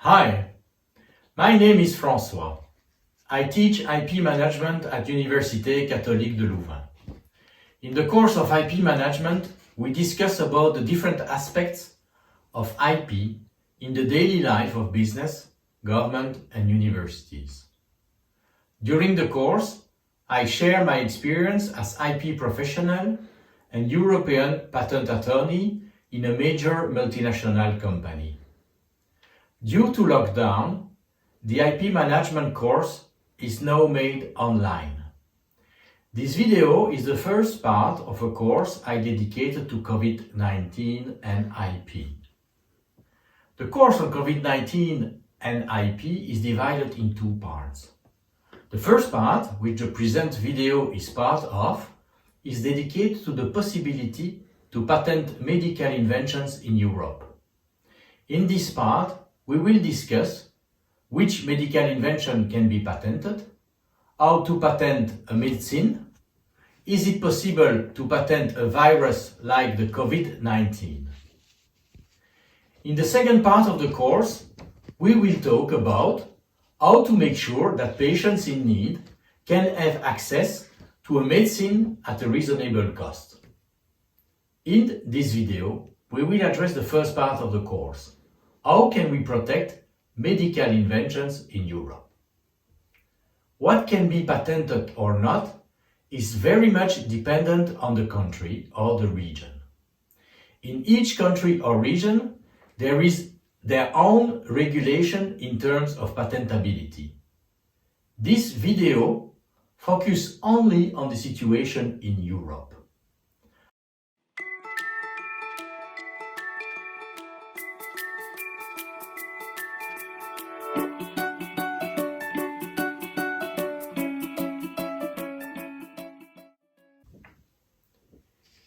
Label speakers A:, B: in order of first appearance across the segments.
A: Hi, my name is François. I teach IP management at Université Catholique de Louvain. In the course of IP management, we discuss about the different aspects of IP in the daily life of business, government, and universities. During the course, I share my experience as IP professional and European patent attorney in a major multinational company. Due to lockdown, the IP management course is now made online. This video is the first part of a course I dedicated to COVID-19 and IP. The course on COVID-19 and IP is divided in two parts. The first part, which the present video is part of, is dedicated to the possibility to patent medical inventions in Europe. In this part, we will discuss which medical invention can be patented, how to patent a medicine, is it possible to patent a virus like the COVID-19. In the second part of the course, we will talk about how to make sure that patients in need can have access to a medicine at a reasonable cost. In this video, we will address the first part of the course. How can we protect medical inventions in Europe? What can be patented or not is very much dependent on the country or the region. In each country or region, there is their own regulation in terms of patentability. This video focuses only on the situation in Europe.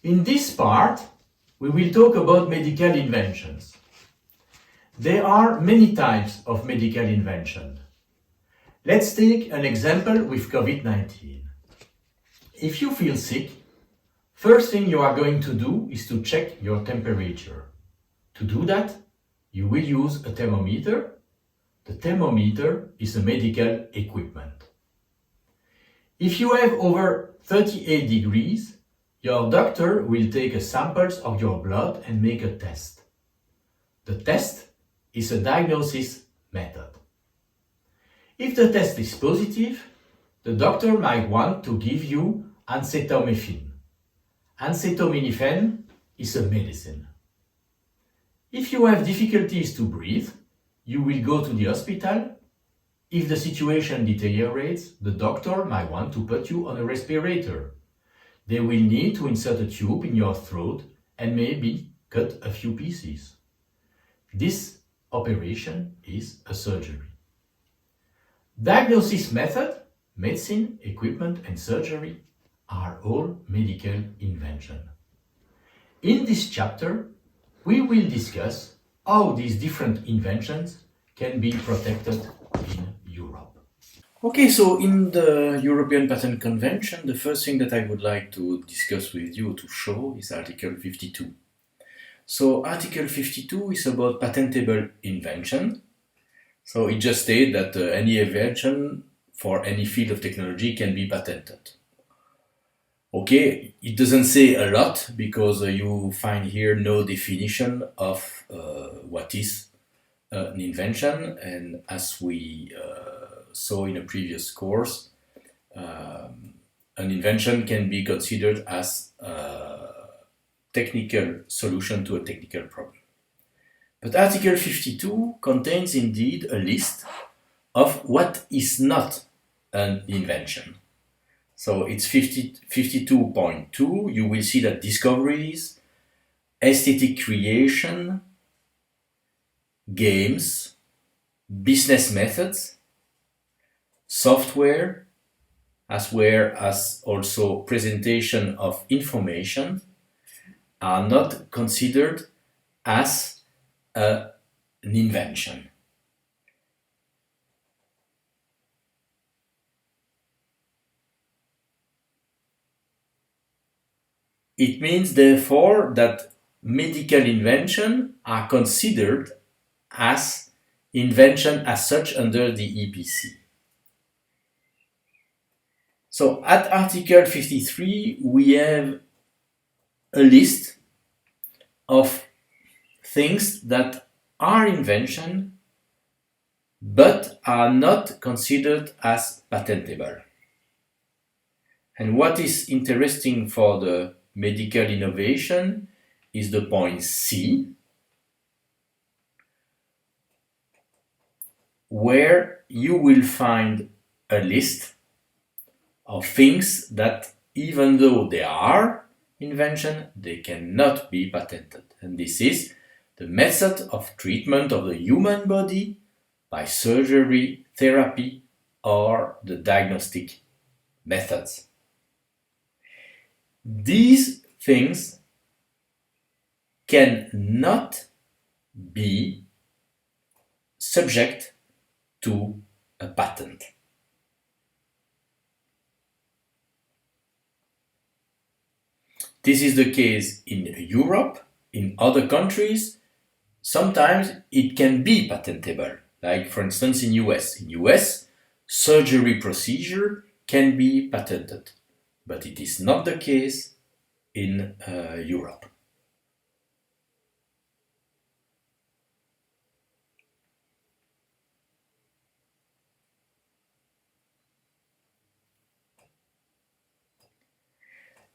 A: In this part, we will talk about medical inventions. There are many types of medical invention. Let's take an example with COVID-19. If you feel sick, first thing you are going to do is to check your temperature. To do that, you will use a thermometer. The thermometer is a medical equipment. If you have over 38 degrees, your doctor will take samples of your blood and make a test. The test is a diagnosis method. If the test is positive, the doctor might want to give you acetaminophen. Acetaminophen is a medicine. If you have difficulties to breathe, you will go to the hospital. If the situation deteriorates, the doctor might want to put you on a respirator. They will need to insert a tube in your throat and maybe cut a few pieces. This operation is a surgery. Diagnosis method, medicine, equipment, and surgery are all medical invention. In this chapter, we will discuss how these different inventions can be protected in Europe. Okay, so in the European Patent Convention, the first thing that I would like to discuss with you to show is Article 52. So Article 52 is about patentable invention. So it just states that any invention for any field of technology can be patented. Okay, it doesn't say a lot because you find here no definition of what is an invention, and as we saw in a previous course, an invention can be considered as a technical solution to a technical problem. But Article 52 contains indeed a list of what is not an invention. So it's 52.2. You will see that discoveries, aesthetic creation, games, business methods, software, as well as also presentation of information are not considered as an invention. It means, therefore, that medical inventions are considered as invention as such under the EPC. So at Article 53, we have a list of things that are invention but are not considered as patentable. And what is interesting for the medical innovation is the point C, where you will find a list of things that, even though they are invention, they cannot be patented. And this is the method of treatment of the human body by surgery, therapy, or the diagnostic methods. These things cannot be subject to a patent. This is the case in Europe. In other countries, sometimes it can be patentable. Like, for instance, in US. In US, surgery procedure can be patented, but it is not the case in Europe.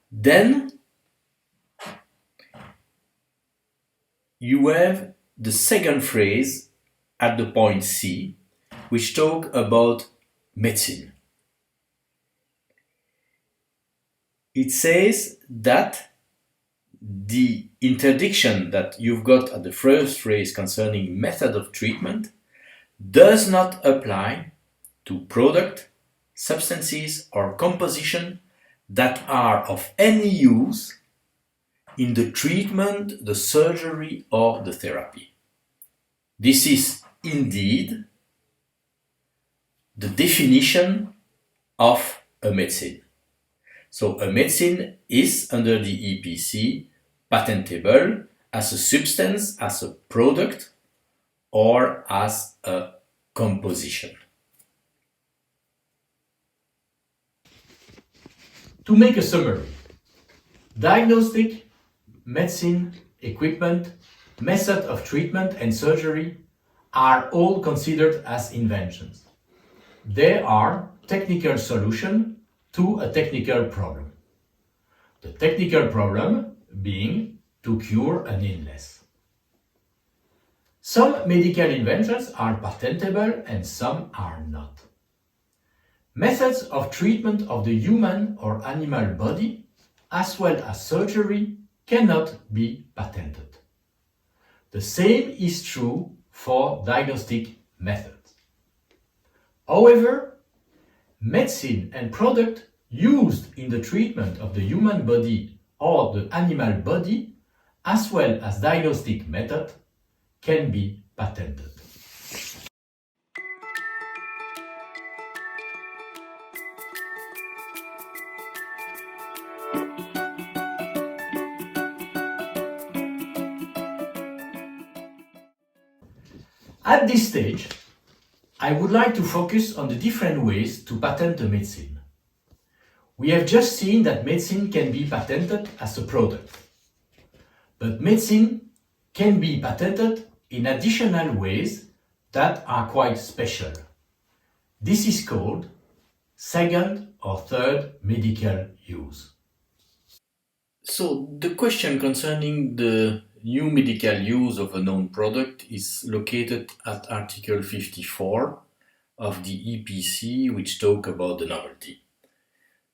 A: Then you have the second phrase at the point C, which talk about medicine. It says that the interdiction that you've got at the first phrase concerning method of treatment does not apply to product, substances, or composition that are of any use in the treatment, the surgery, or the therapy. This is indeed the definition of a medicine. So a medicine is, under the EPC, patentable as a substance, as a product, or as a composition. To make a summary, diagnostic, medicine, equipment, method of treatment, and surgery are all considered as inventions. They are technical solutions to a technical problem. The technical problem being to cure an illness. Some medical inventions are patentable and some are not. Methods of treatment of the human or animal body, as well as surgery, cannot be patented. The same is true for diagnostic methods. However, medicine and product used in the treatment of the human body or the animal body, as well as diagnostic method, can be patented. At this stage, I would like to focus on the different ways to patent a medicine. We have just seen that medicine can be patented as a product. But medicine can be patented in additional ways that are quite special. This is called second or third medical use. So the question concerning the new medical use of a known product is located at Article 54 of the EPC, which talk about the novelty.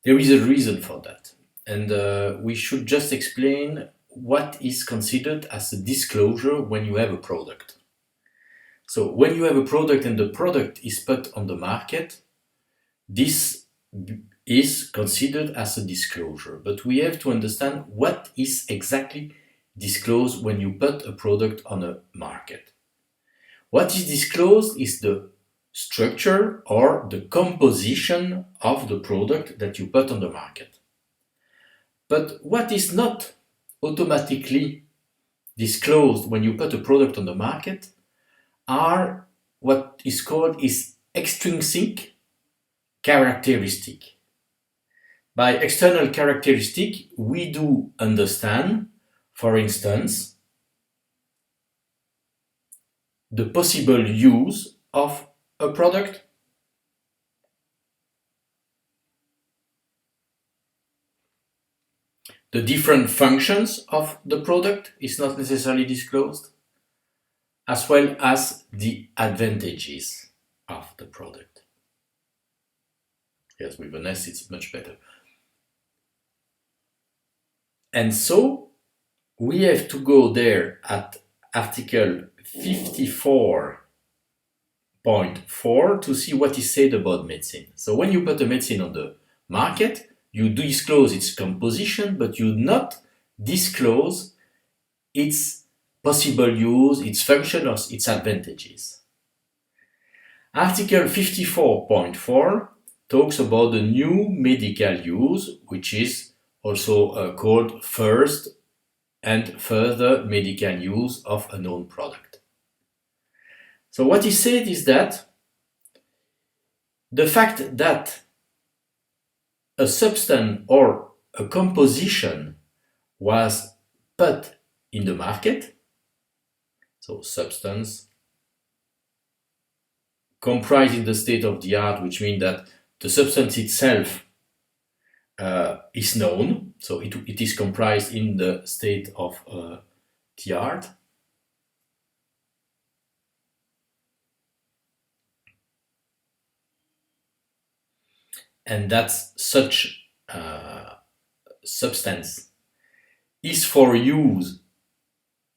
A: There is a reason for that, and we should just explain what is considered as a disclosure when you have a product. So when you have a product and the product is put on the market, this is considered as a disclosure, but we have to understand what is exactly disclosed when you put a product on a market. What is disclosed is the structure or the composition of the product that you put on the market. But what is not automatically disclosed when you put a product on the market are what is called is extrinsic characteristic. By external characteristic, we do understand, for instance, the possible use of a product, the different functions of the product is not necessarily disclosed, as well as the advantages of the product. Yes, with an S it's much better. And so we have to go there at article 54.4 to see what is said about medicine. So when you put a medicine on the market, you disclose its composition, but you not disclose its possible use, its function, or its advantages. Article 54.4 talks about the new medical use, which is also called first and further medical use of a known product. So what is said is that the fact that a substance or a composition was put in the market, so substance comprising the state of the art, which means that the substance itself is known, so it is comprised in the state of the art. And that such substance is for use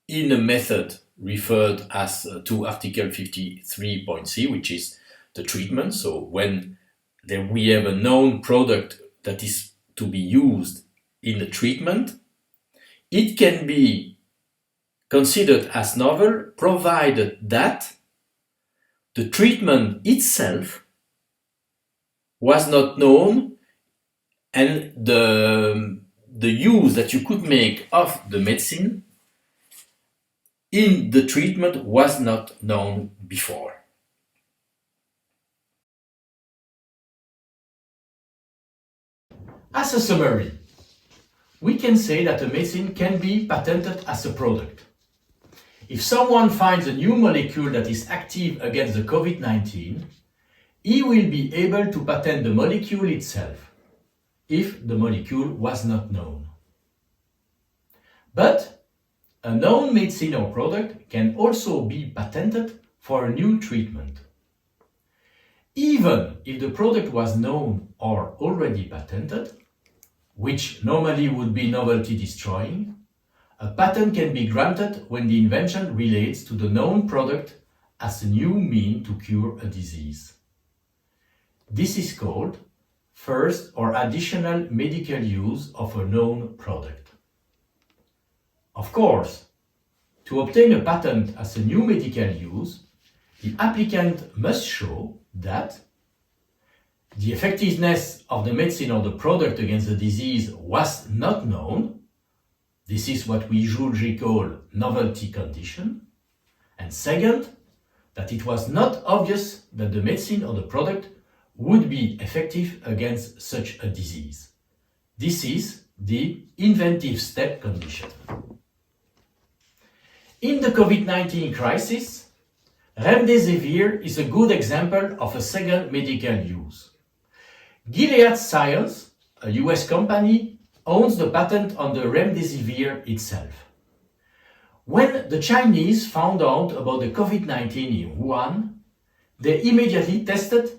A: in a method referred as to Article 53.c, which is the treatment. So when we have a known product that is to be used in a treatment, it can be considered as novel provided that the treatment itself was not known and the use that you could make of the medicine in the treatment was not known before. As a summary, we can say that a medicine can be patented as a product. If someone finds a new molecule that is active against the COVID-19, he will be able to patent the molecule itself, if the molecule was not known. But a known medicine or product can also be patented for a new treatment. Even if the product was known or already patented, which normally would be novelty destroying, a patent can be granted when the invention relates to the known product as a new means to cure a disease. This is called first or additional medical use of a known product. Of course, to obtain a patent as a new medical use, the applicant must show that the effectiveness of the medicine or the product against the disease was not known. This is what we usually call novelty condition. And second, that it was not obvious that the medicine or the product would be effective against such a disease. This is the inventive step condition. In the COVID-19 crisis, remdesivir is a good example of a second medical use. Gilead Sciences, a US company, owns the patent on the remdesivir itself. When the Chinese found out about the COVID-19 in Wuhan, they immediately tested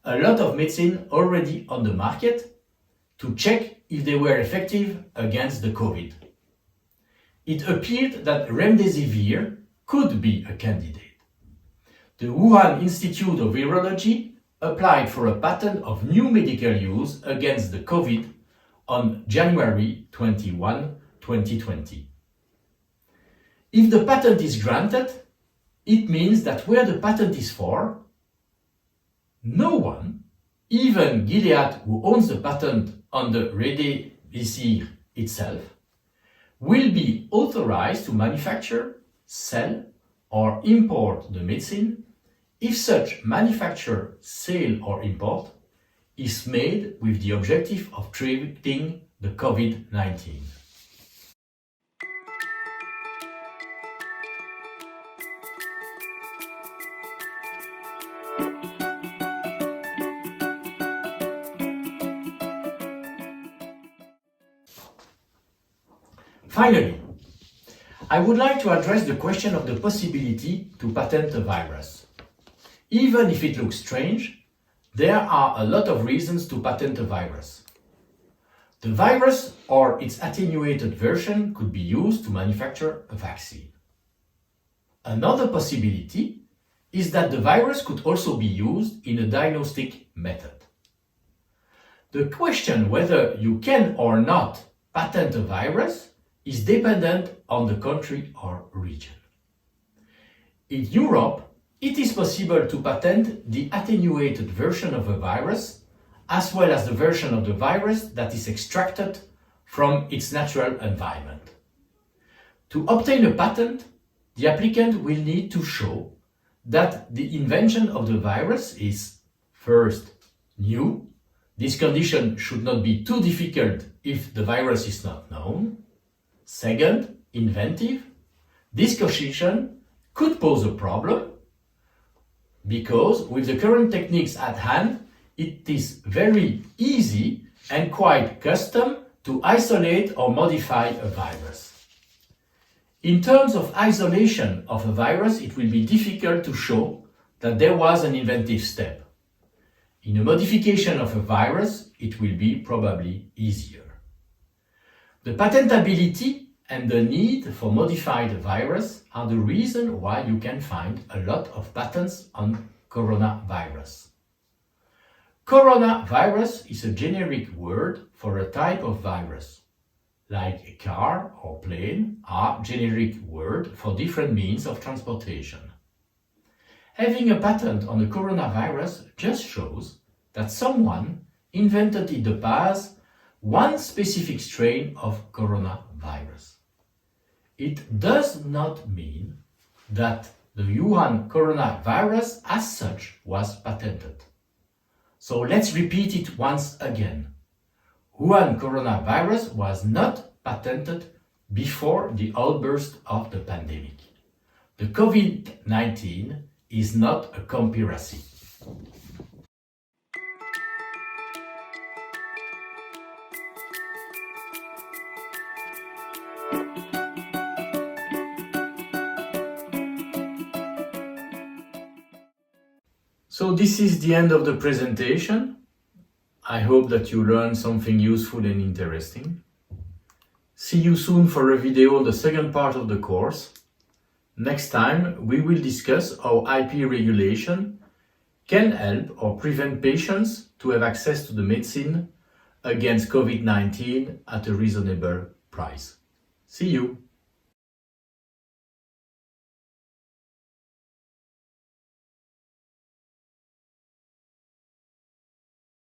A: a lot of medicine already on the market to check if they were effective against the COVID. It appeared that remdesivir could be a candidate. The Wuhan Institute of Virology applied for a patent of new medical use against the COVID on January 21, 2020. If the patent is granted, it means that where the patent is for, no one, even Gilead, who owns the patent on the remdesivir itself, will be authorized to manufacture, sell, or import the medicine if such manufacture, sale or import is made with the objective of treating the COVID-19. Finally, I would like to address the question of the possibility to patent a virus. Even if it looks strange, there are a lot of reasons to patent a virus. The virus or its attenuated version could be used to manufacture a vaccine. Another possibility is that the virus could also be used in a diagnostic method. The question whether you can or not patent a virus is dependent on the country or region. In Europe, it is possible to patent the attenuated version of a virus as well as the version of the virus that is extracted from its natural environment. To obtain a patent, the applicant will need to show that the invention of the virus is, first, new. This condition should not be too difficult if the virus is not known. Second, inventive. This condition could pose a problem because with the current techniques at hand, it is very easy and quite custom to isolate or modify a virus. In terms of isolation of a virus, it will be difficult to show that there was an inventive step. In a modification of a virus, it will be probably easier. The patentability and the need for modified virus are the reason why you can find a lot of patents on coronavirus. Coronavirus is a generic word for a type of virus, like a car or plane are generic words for different means of transportation. Having a patent on the coronavirus just shows that someone invented in the past one specific strain of coronavirus. It does not mean that the Wuhan coronavirus as such was patented. So let's repeat it once again. Wuhan coronavirus was not patented before the outburst of the pandemic. The COVID-19 is not a conspiracy. So this is the end of the presentation. I hope that you learned something useful and interesting. See you soon for a video on the second part of the course. Next time we will discuss how IP regulation can help or prevent patients to have access to the medicine against COVID-19 at a reasonable price. See you!